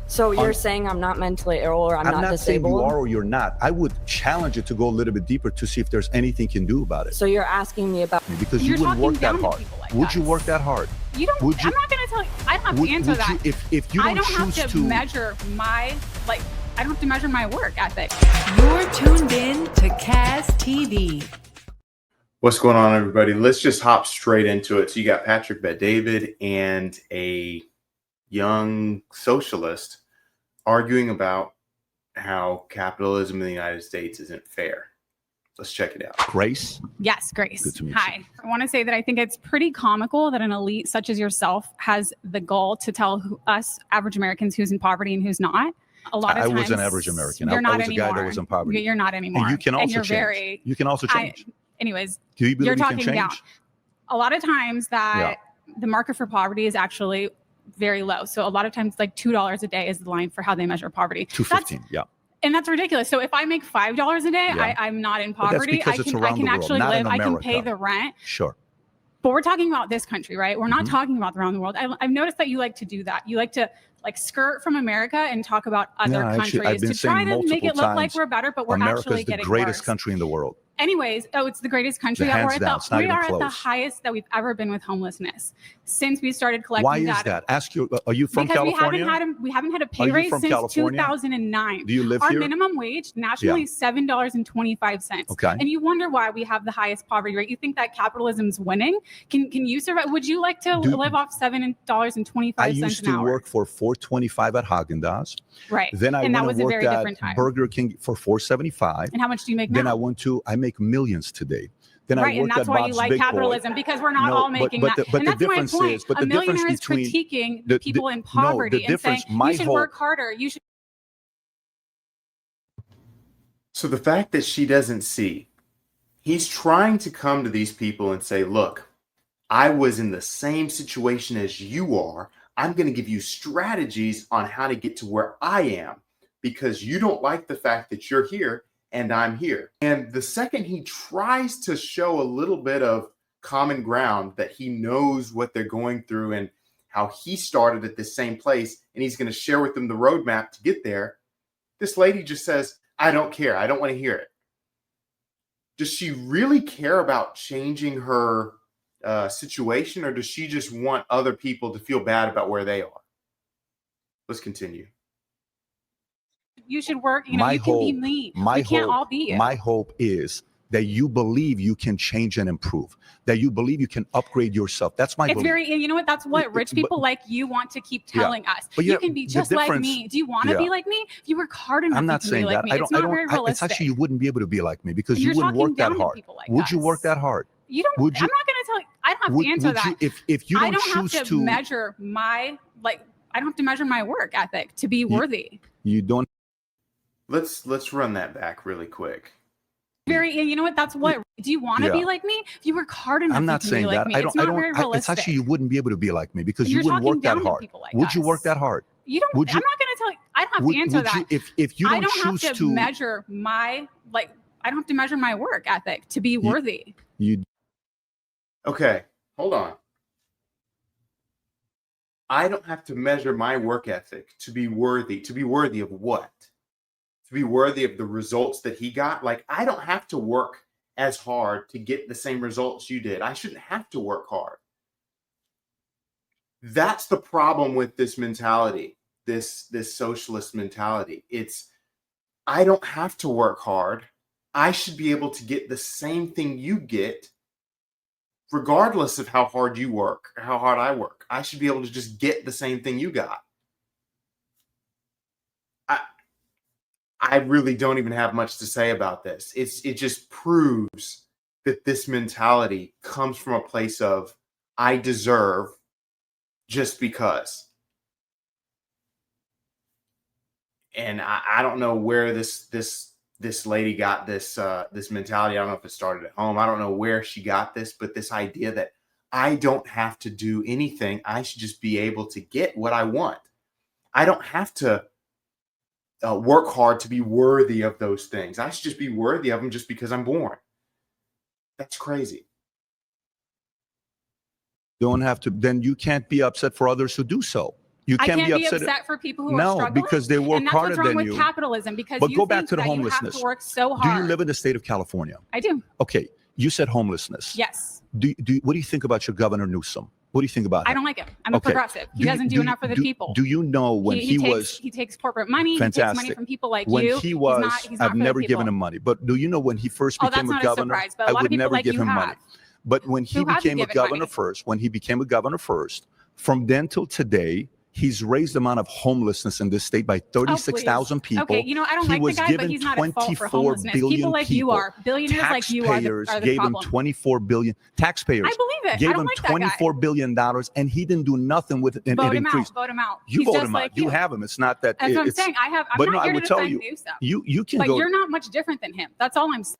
So you're saying I'm not mentally ill or I'm not disabled? Saying you are or you're not. I would challenge you to go a little bit deeper to see if there's anything you can do about it. So you're asking me about... Because you wouldn't work that hard. Would you work that hard? You don't. I'm not going to tell you. I don't have to answer that. If you don't have to measure my I don't have to measure my work ethic. You're tuned in to Kaz TV. What's going on, everybody? Let's just hop straight into it. So you got Patrick Bet-David and a young socialist arguing about how capitalism in the United States isn't fair. Let's check it out. Grace? Yes, Grace. Good to meet Hi. you. I want to say that I think it's pretty comical that an elite such as yourself has the goal to tell us average Americans who's in poverty and who's not. A lot of times, I was an average American. You're not I was anymore. a guy that was in poverty. You're not anymore. And you can also change. You can also change. Anyways, do you believe you're you talking can change? down. A lot of times that the market for poverty is actually very low. So a lot of times like $2 a day is the line for how they measure poverty. $2.15, yeah. And that's ridiculous. So if I make $5 a day, I'm not in poverty. I can actually live. I can pay the rent. Sure. But we're talking about this country, right? We're not talking about around the world. I've noticed that you like to do that. You like to skirt from America and talk about other countries to try to make it look like we're better, but we're actually getting worse. America's the greatest country in the world. Anyways, it's the greatest country. We are at the highest that we've ever been with homelessness since we started collecting data. Why is that? Ask you, are you from California? We haven't had a pay raise since California? 2009. Do you live Our here? minimum wage nationally is $7.25. Okay. And you wonder why we have the highest poverty rate. You think that capitalism's winning? Can you survive? Would you like to live off $7.25 I used to work for $4.25 at Haagen-Dazs. Right. Then I went and worked at Burger King for $4.75. And how much do you make now? Then I make millions today. Then right, and that's why you like capitalism, because we're not all making that. And that's my point. A millionaire is critiquing the people in poverty and saying you should work harder. You should. So the fact that she doesn't see, he's trying to come to these people and say, look, I was in the same situation as you are. I'm going to give you strategies on how to get to where I am because you don't like the fact that you're here and I'm here. And the second he tries to show a little bit of common ground that he knows what they're going through and how he started at the same place, and he's going to share with them the roadmap to get there, this lady just says, I don't care. I don't want to hear it. Does she really care about changing her situation, or does she just want other people to feel bad about where they are? Let's continue. You should work. You can be me. We can't all be you. My hope is that you believe you can change and improve, that you believe you can upgrade yourself. That's my belief. You know what? That's what rich people like you want to keep telling us. But you can be just like me. Do you want to be like me? If you work hard enough, I'm not saying that. It's not very realistic. It's actually, you wouldn't be able to be like me because you wouldn't work that hard. Would you work that hard? You don't. I'm not going to tell you. I don't have to answer that. If you don't choose to, I don't have to measure my I don't have to measure my work ethic to be worthy. You don't. Let's run that back really quick. You know what? That's what. Do you want to be like me? If you work hard enough, I'm not saying that. It's not very realistic. It's actually, you wouldn't be able to be like me because you wouldn't work that hard. Would you work that hard? You don't. I'm not going to tell you. I don't have to answer that. If you don't choose to, I don't have to measure my I don't have to measure my work ethic to be worthy. Okay, hold on. I don't have to measure my work ethic to be worthy. To be worthy of what? To be worthy of the results that he got? I don't have to work as hard to get the same results you did. I shouldn't have to work hard. That's the problem with this mentality, this socialist mentality. It's, I don't have to work hard. I should be able to get the same thing you get regardless of how hard you work or how hard I work. I should be able to just get the same thing you got. I really don't even have much to say about this. It just proves that this mentality comes from a place of I deserve just because. And I don't know where this lady got this mentality. I don't know if it started at home. I don't know where she got this, but this idea that I don't have to do anything. I should just be able to get what I want. I don't have to work hard to be worthy of those things. I should just be worthy of them just because I'm born. That's crazy. Don't have to, then you can't be upset for others who do so. You I can't be upset for people who are struggling. No, because they work harder than you. And that's what's wrong with capitalism. Because but you go think back to the that homelessness. You have to work so hard. Do you live in the state of California? I do. Okay, you said homelessness. Yes. What do you think about your Governor Newsom? What do you think about him? I don't like him. I'm a progressive. He doesn't do enough for the people. Do you know when he takes corporate money, fantastic. He takes money from people like when you. He was, he's not I've never given him money. But do you know when he first became a governor, I would never give him money. But when he became a governor first, from then till today, he's raised the amount of homelessness in this state by 36,000 people. Okay, you know, I don't like the guy, but he's not at fault for homelessness. People like you are. Billionaires like you are the problem. Gave him 24 billion. Taxpayers I believe it. gave him $24 billion, and he didn't do nothing with it. Vote him out. Vote him out. You vote him out. You have him. It's not that. That's what I'm saying. I'm not here to defend Newsom. You can go. But you're not much different than him. That's all I'm saying.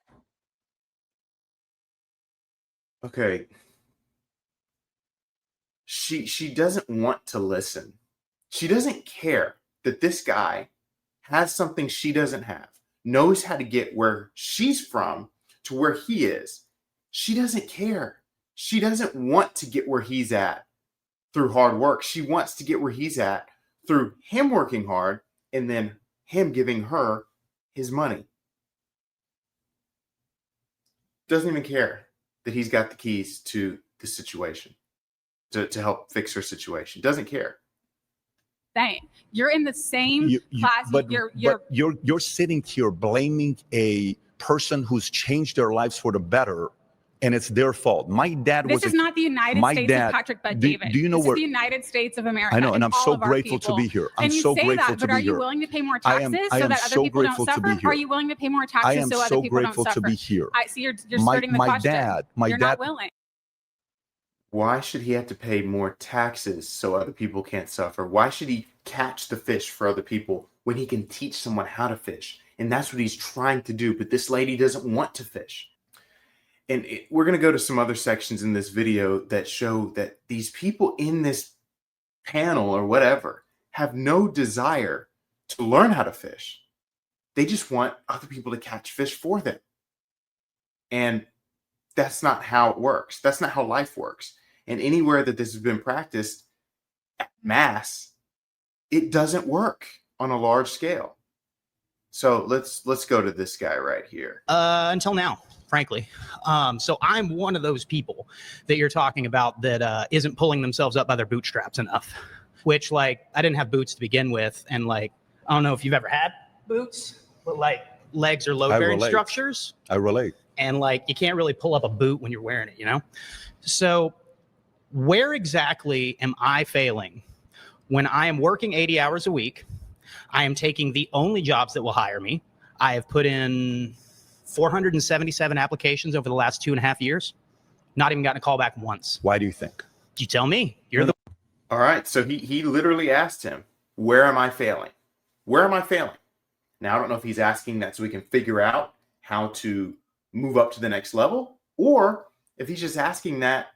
Okay. She doesn't want to listen. She doesn't care that this guy has something she doesn't have, knows how to get where she's from to where he is. She doesn't care. She doesn't want to get where he's at through hard work. She wants to get where he's at through him working hard and then him giving her his money. Doesn't even care that he's got the keys to the situation, to help fix her situation. Doesn't care. Dang, you're in the same class. But you're sitting here blaming a person who's changed their lives for the better, and it's their fault. My dad was. This is not the United States of Patrick Bet-David. Do you know this where? is the United States of America. I know, and I'm so grateful to be here. I'm so grateful to be here. But are you willing to pay more taxes so that other people don't suffer? Are you willing to pay more taxes so other people don't suffer? I am so grateful to be here. I see you're skirting the question. You're not willing. Why should he have to pay more taxes so other people can't suffer? Why should he catch the fish for other people when he can teach someone how to fish? And that's what he's trying to do. But this lady doesn't want to fish. And we're going to go to some other sections in this video that show that these people in this panel or whatever have no desire to learn how to fish. They just want other people to catch fish for them. And that's not how it works. That's not how life works. And anywhere that this has been practiced at mass, it doesn't work on a large scale. So let's go to this guy right here. Until now, frankly. So I'm one of those people that you're talking about that isn't pulling themselves up by their bootstraps enough, which like I didn't have boots to begin with. And like, I don't know if you've ever had boots, but like legs are load bearing structures. I relate. And like, you can't really pull up a boot when you're wearing it, you know? So where exactly am I failing when I am working 80 hours a week? I am taking the only jobs that will hire me. I have put in 477 applications over the last 2.5 years. Not even gotten a call back once. Why do you think? You tell me. You're the. All right. So he literally asked him, where am I failing? Where am I failing? Now, I don't know if he's asking that so we can figure out how to move up to the next level, or if he's just asking that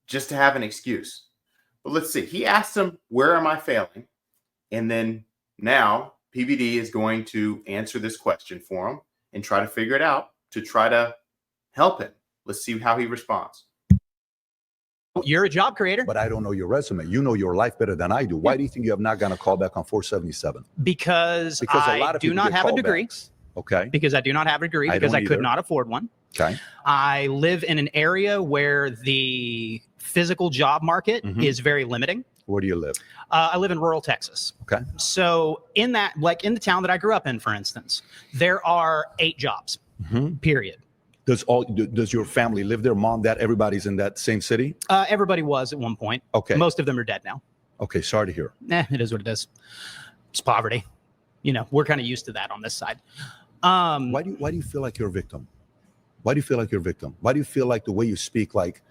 just to have an excuse. But let's see. He asked him, where am I failing? And then now PBD is going to answer this question for him and try to figure it out to try to help him. Let's see how he responds. You're a job creator. But I don't know your resume. You know your life better than I do. Why do you think you have not gotten a call back on 477? Because a lot of do not have a degree. Okay. Because I do not have a degree because I could not afford one. Okay. I live in an area where the physical job market is very limiting. Where do you live? I live in rural Texas. Okay. So in that, like in the town that I grew up in, for instance, there are 8 jobs, period. Does your family live there? Mom, dad, everybody's in that same city? Everybody was at one point. Okay. Most of them are dead now. Okay. Sorry to hear. It is what it is. It's poverty. You know, we're kind of used to that on this side. Why do you feel like you're a victim? Why do you feel like you're a victim? Why do you feel like the way you speak, like,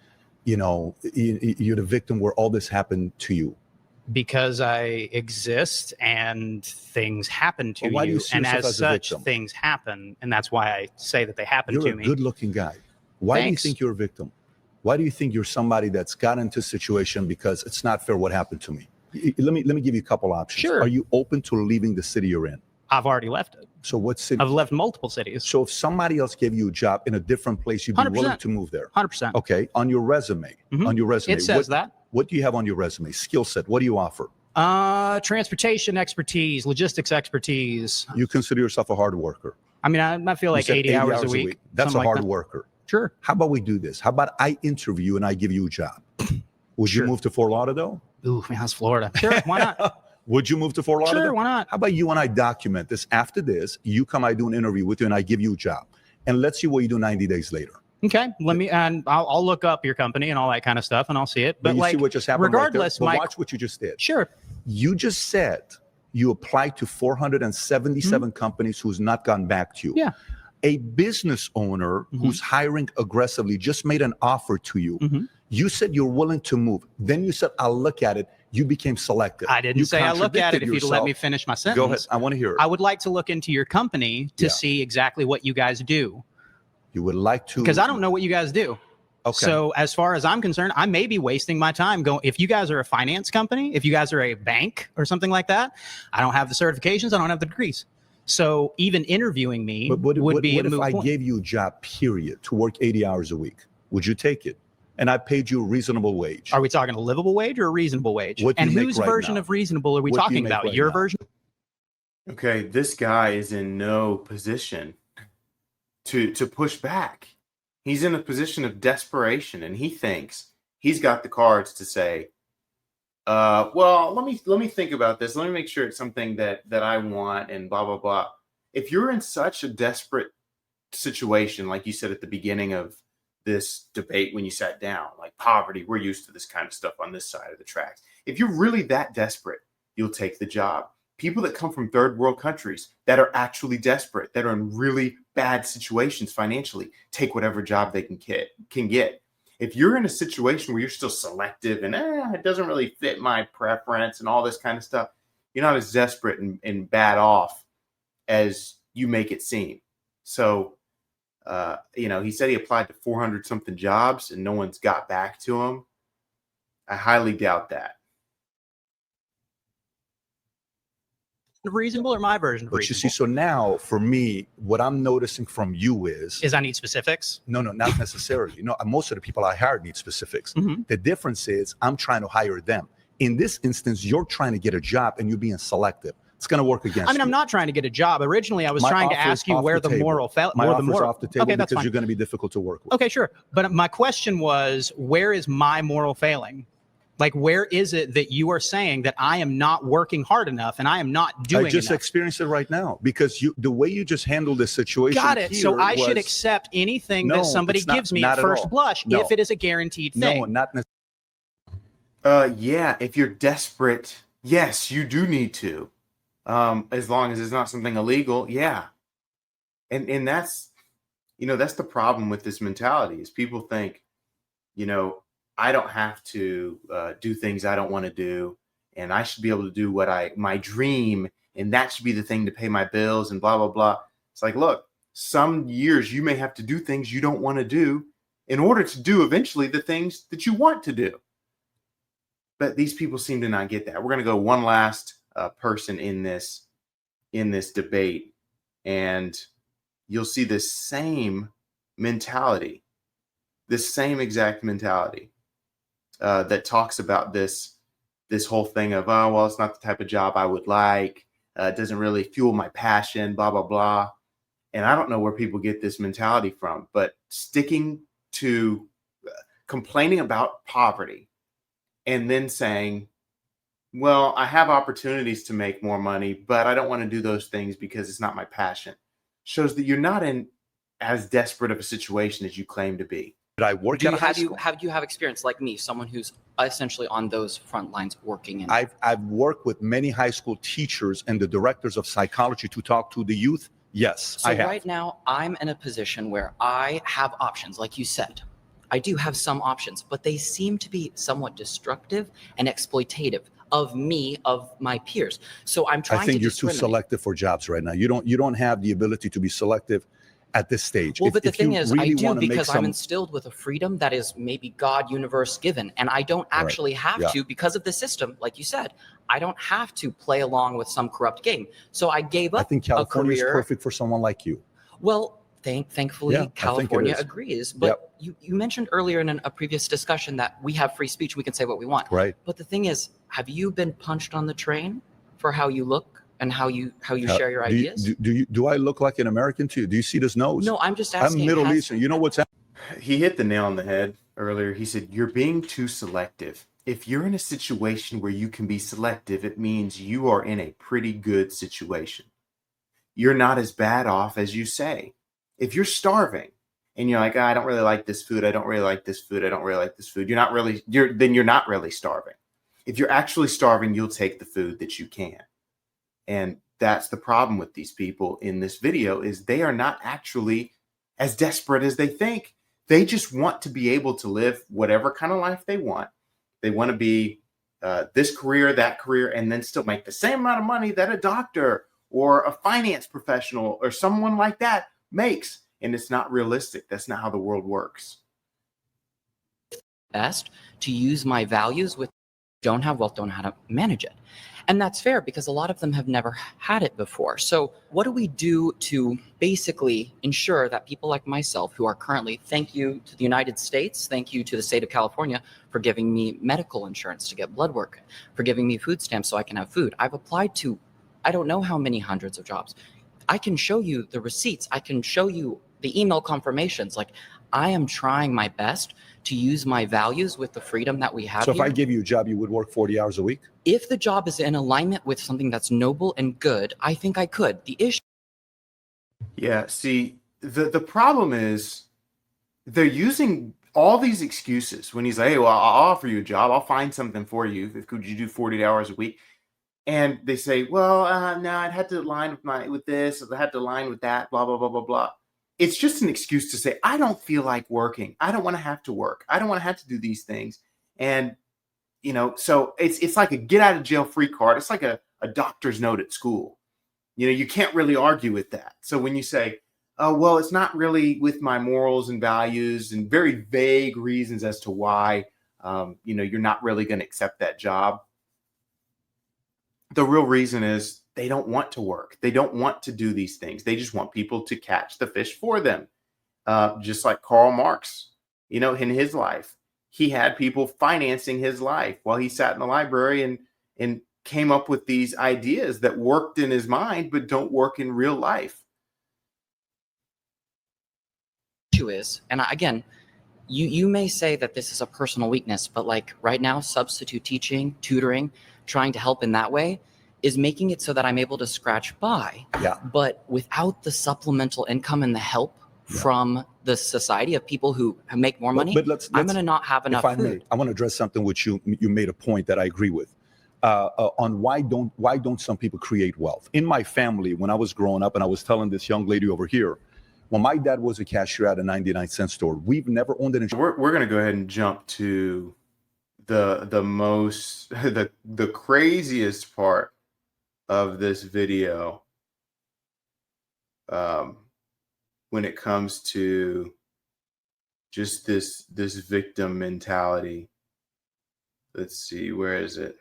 you know, you're the victim where all this happened to you? Because I exist and things happen to you, and as such, things happen, and that's why I say that they happen to me. You're a good-looking guy. Why do you think you're a victim? Why do you think you're somebody that's got into a situation because it's not fair what happened to me? Let me give you a couple options. Sure. Are you open to leaving the city you're in? I've already left it. So what city? I've left multiple cities. So if somebody else gave you a job in a different place, you'd be 100%. willing to move there? 100%. Okay. On your resume, it says that. What do you have on your resume? Skill set. What do you offer? Transportation expertise, logistics expertise. You consider yourself a hard worker. I mean, I feel like 80 hours a week. That's a hard worker. Sure. How about we do this? How about I interview you and I give you a job? Would you move to Fort Lauderdale? Ooh, man, that's Florida. Sure, why not? Would you move to Fort Lauderdale? Sure, why not? How about you and I document this? After this, you come, I do an interview with you and I give you a job. And let's see what you do 90 days later. Okay, and I'll look up your company and all that kind of stuff and I'll see it. But you like, see what just happened regardless, right there? Watch what you just did. Sure. You just said you applied to 477 companies who's not gone back to you. Yeah. A business owner who's hiring aggressively just made an offer to you. You said you're willing to move. Then you said, I'll look at it. You became selective. I didn't say I look at it if you'd let me finish my sentence. Go ahead. I want to hear it. I would like to look into your company to see exactly what you guys do. You would like to? Because I don't know what you guys do. Okay. So as far as I'm concerned, I may be wasting my time going. If you guys are a finance company, if you guys are a bank or something like that, I don't have the certifications. I don't have the degrees. So even interviewing me would be a moot point. What if I gave you a job, period, to work 80 hours a week? Would you take it? And I paid you a reasonable wage. Are we talking a livable wage or a reasonable wage? What do and you make whose right version now? of reasonable are we What do you talking make about? right Your now? version? Okay, this guy is in no position to push back. He's in a position of desperation, and he thinks he's got the cards to say, well, let me think about this. Let me make sure it's something that I want, and blah, blah, blah. If you're in such a desperate situation, like you said at the beginning of this debate when you sat down, like poverty, we're used to this kind of stuff on this side of the tracks. If you're really that desperate, you'll take the job. People that come from third world countries that are actually desperate, that are in really bad situations financially, take whatever job they can get. If you're in a situation where you're still selective and it doesn't really fit my preference and all this kind of stuff, you're not as desperate and bad off as you make it seem. So, he said he applied to 400 something jobs and no one's got back to him. I highly doubt that. Reasonable or my version of reasonable? But you see, so now for me, what I'm noticing from you is I need specifics. No, not necessarily. Most of the people I hire need specifics. The difference is I'm trying to hire them. In this instance, you're trying to get a job and you're being selective. It's going to work against you. I'm not trying to get a job. Originally, I was trying to ask you where the moral fell. My offer's off the table okay, because you're going to be difficult to work with. Okay, sure. But my question was, where is my moral failing? Like, where is it that you are saying that I am not working hard enough and I am not doing enough? I just experienced it right now because the way you just handled this situation. Got it. So I should accept anything that somebody gives me at first blush if it is a guaranteed thing. No, not necessarily. Yeah, if you're desperate, yes, you do need to. As long as it's not something illegal, yeah. And that's, that's the problem with this mentality is people think, I don't have to do things I don't want to do, and I should be able to do my dream, and that should be the thing to pay my bills and blah, blah, blah. It's like, look, some years you may have to do things you don't want to do in order to do eventually the things that you want to do. But these people seem to not get that. We're going to go one last person in this debate, and you'll see this same mentality, this same exact mentality. That talks about this whole thing of, oh, well, it's not the type of job I would like. It doesn't really fuel my passion, blah, blah, blah. And I don't know where people get this mentality from, but sticking to complaining about poverty and then saying, well, I have opportunities to make more money, but I don't want to do those things because it's not my passion, shows that you're not in as desperate of a situation as you claim to be. I work at a high school. Have you have experience like me, someone who's essentially on those front lines working? I've worked with many high school teachers and the directors of psychology to talk to the youth. Yes, so I have. Right now, I'm in a position where I have options, like you said. I do have some options, but they seem to be somewhat destructive and exploitative of me, of my peers. So I'm trying to I think you're too selective for jobs right now. You don't have the ability to be selective at this stage. Well, but the thing is, I do because I'm instilled with a freedom that is maybe God universe given, and I don't actually have to because of the system, like you said. I don't have to play along with some corrupt game. So I gave up. I think California is perfect for someone like you. Well, thankfully, California agrees. But you mentioned earlier in a previous discussion that we have free speech. We can say what we want. Right. But the thing is, Have you been punched on the train for how you look and how you share your ideas? Do I look like an American to you? Do you see this nose? No, I'm just asking. I'm Middle Eastern. You know what's He hit the nail on the head earlier. He said, you're being too selective. If you're in a situation where you can be selective, it means you are in a pretty good situation. You're not as bad off as you say. If you're starving and you're like, I don't really like this food. I don't really like this food. I don't really like this food. Then you're not really starving. If you're actually starving, you'll take the food that you can. And that's the problem with these people in this video, is they are not actually as desperate as they think. They just want to be able to live whatever kind of life they want. They want to be this career, that career, and then still make the same amount of money that a doctor or a finance professional or someone like that makes. And it's not realistic. That's not how the world works. Best to use my values with don't have wealth, don't know how to manage it. And that's fair because a lot of them have never had it before. So what do we do to basically ensure that people like myself who are currently, thank you to the United States, thank you to the state of California for giving me medical insurance to get blood work, for giving me food stamps so I can have food. I've applied to, I don't know how many hundreds of jobs. I can show you the receipts. I can show you the email confirmations. Like, I am trying my best to use my values with the freedom that we have. So here. if I give you a job, you would work 40 hours a week? If the job is in alignment with something that's noble and good, I think I could. The issue. Yeah, see, the problem is they're using all these excuses when he's like, hey, well, I'll offer you a job. I'll find something for you. Could you do 40 hours a week? And they say, well, no, I'd have to align with this. I had to align with that, blah, blah, blah, blah, blah. It's just an excuse to say, I don't feel like working. I don't want to have to work. I don't want to have to do these things. And, you know, so it's like a get out of jail free card. It's like a doctor's note at school. You know, you can't really argue with that. So when you say, oh, well, it's not really with my morals and values, and very vague reasons as to why, you know, you're not really going to accept that job. The real reason is they don't want to work. They don't want to do these things. They just want people to catch the fish for them. Just like Karl Marx, you know, in his life, he had people financing his life while he sat in the library and came up with these ideas that worked in his mind, but don't work in real life. Is, and again, you may say that this is a personal weakness, but like right now, substitute teaching, tutoring, trying to help in that way is making it so that I'm able to scratch by. Yeah. But without the supplemental income and the help from the society of people who make more money, but let's I'm going to not have enough food. I want to address something which you made a point that I agree with. On why don't some people create wealth? In my family, when I was growing up, and I was telling this young lady over here, when my dad was a cashier at a 99-cent store, we've never owned an insurance. We're going to go ahead and jump to the most the craziest part of this video when it comes to just this victim mentality. Let's see, where is it?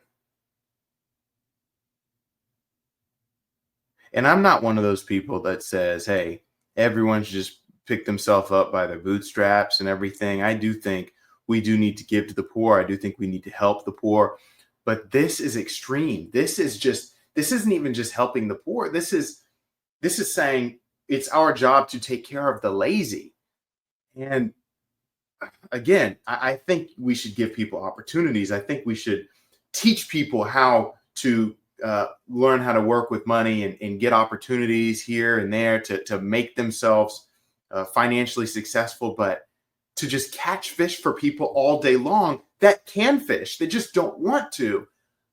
And I'm not one of those people that says, hey, everyone should just pick themselves up by their bootstraps and everything. I do think we do need to give to the poor. I do think we need to help the poor. But this is extreme. This isn't even just helping the poor. This is saying it's our job to take care of the lazy. And again, I think we should give people opportunities. I think we should teach people how to learn how to work with money and get opportunities here and there to make themselves financially successful. But to just catch fish for people all day long that can fish, they just don't want to,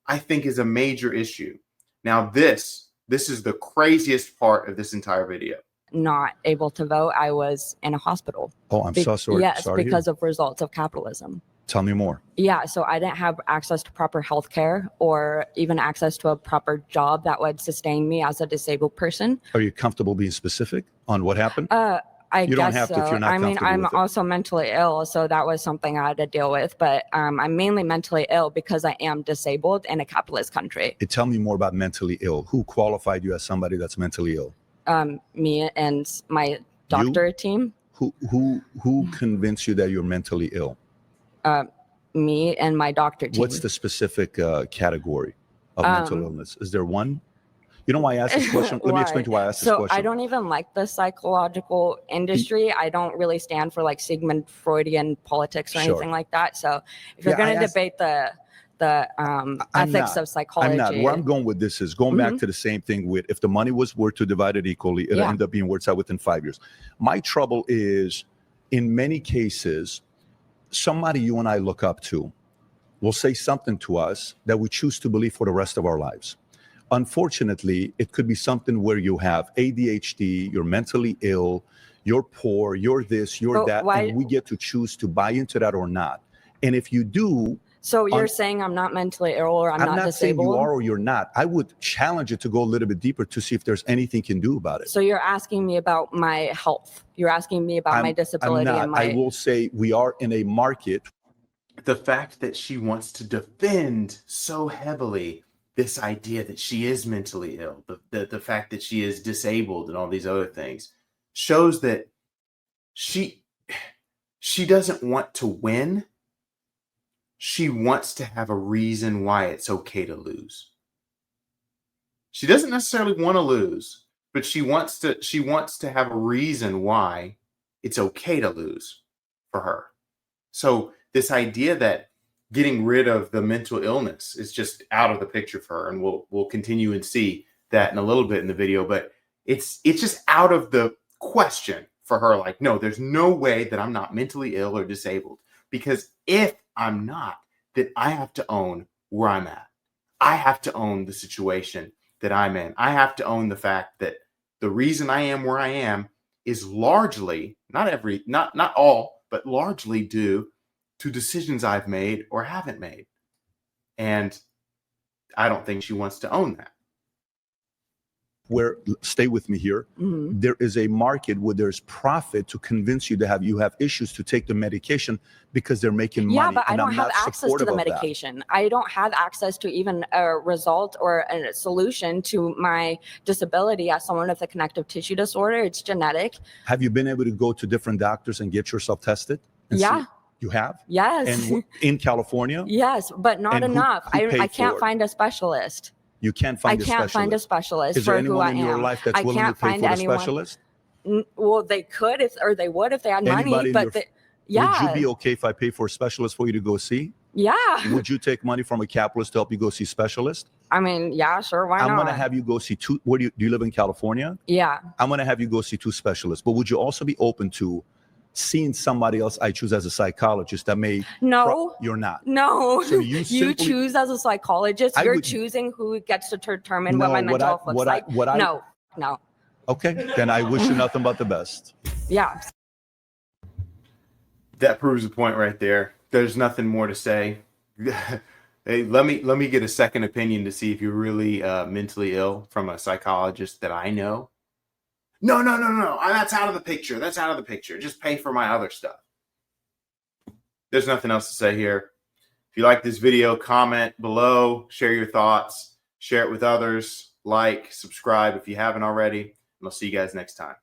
I think is a major issue. Now, this is the craziest part of this entire video. Not able to vote. I was in a hospital. Oh, I'm so sorry. Yes, sorry because of results of capitalism. Tell me more. Yeah, so I didn't have access to proper health care or even access to a proper job that would sustain me as a disabled person. Are you comfortable being specific on what happened? You don't have to if you're not comfortable I'm with it. also mentally ill, so that was something I had to deal with. But I'm mainly mentally ill because I am disabled in a capitalist country. Tell me more about mentally ill. Who qualified you as somebody that's mentally ill? Me and my doctor team. Who convinced you that you're mentally ill? me and my doctor team. What's the specific category of mental illness? Is there one? You know why I asked this question? Let me explain to why I asked this question. So I don't even like the psychological industry. I don't really stand for like Sigmund Freudian politics or anything like that. So if you're going to debate the ethics of psychology. I'm not. Where I'm going with this is going back to the same thing with if the money were to divide it equally, it'll end up being worked out within 5 years. My trouble is, in many cases, somebody you and I look up to will say something to us that we choose to believe for the rest of our lives. Unfortunately, it could be something where you have ADHD, you're mentally ill, you're poor, you're this, you're that, and we get to choose to buy into that or not. And if you do... So you're saying I'm not mentally ill or I'm not disabled? Saying you are or you're not. I would challenge it to go a little bit deeper to see if there's anything you can do about it. So you're asking me about my health. You're asking me about my disability. I'm not. I will say we are in a market. The fact that she wants to defend so heavily this idea that she is mentally ill, the fact that she is disabled and all these other things, shows that she doesn't want to win. She wants to have a reason why it's okay to lose. She doesn't necessarily want to lose, but she wants to have a reason why it's okay to lose for her. So this idea that getting rid of the mental illness is just out of the picture for her, and we'll continue and see that in a little bit in the video, but it's just out of the question for her. Like, no, there's no way that I'm not mentally ill or disabled, because if I'm not, then I have to own where I'm at. I have to own the situation that I'm in. I have to own the fact that the reason I am where I am is largely, not all, but largely due to decisions I've made or haven't made. And I don't think she wants to own that. Where, stay with me here, there is a market where there's profit to convince you to you have issues to take the medication because they're making money. Yeah, but I don't have access to the medication. I don't have access to even a result or a solution to my disability as someone with a connective tissue disorder. It's genetic. Have you been able to go to different doctors and get yourself tested? Yeah. See? You have? Yes. And in California? Yes, but not enough. I can't find a specialist. You can't find a specialist. I can't find a specialist for who I am. Is there anyone in your life that's willing to pay for a specialist? Well, they could if they would if they had money. But would you be okay if I pay for a specialist for you to go see? Yeah. Would you take money from a capitalist to help you go see specialist? I mean, yeah, sure. Why not? I'm going to have you go see two. Do you live in California? Yeah. I'm going to have you go see two specialists. But would you also be open to seeing somebody else I choose as a psychologist that may... No. You're not. No. So you choose as a psychologist. You're choosing who gets to determine what my mental health looks like. No. Okay. Then I wish you nothing but the best. Yeah. That proves the point right there. There's nothing more to say. Hey, let me get a second opinion to see if you're really mentally ill from a psychologist that I know. No. That's out of the picture. That's out of the picture. Just pay for my other stuff. There's nothing else to say here. If you like this video, comment below, share your thoughts, share it with others, like, subscribe if you haven't already, and I'll see you guys next time.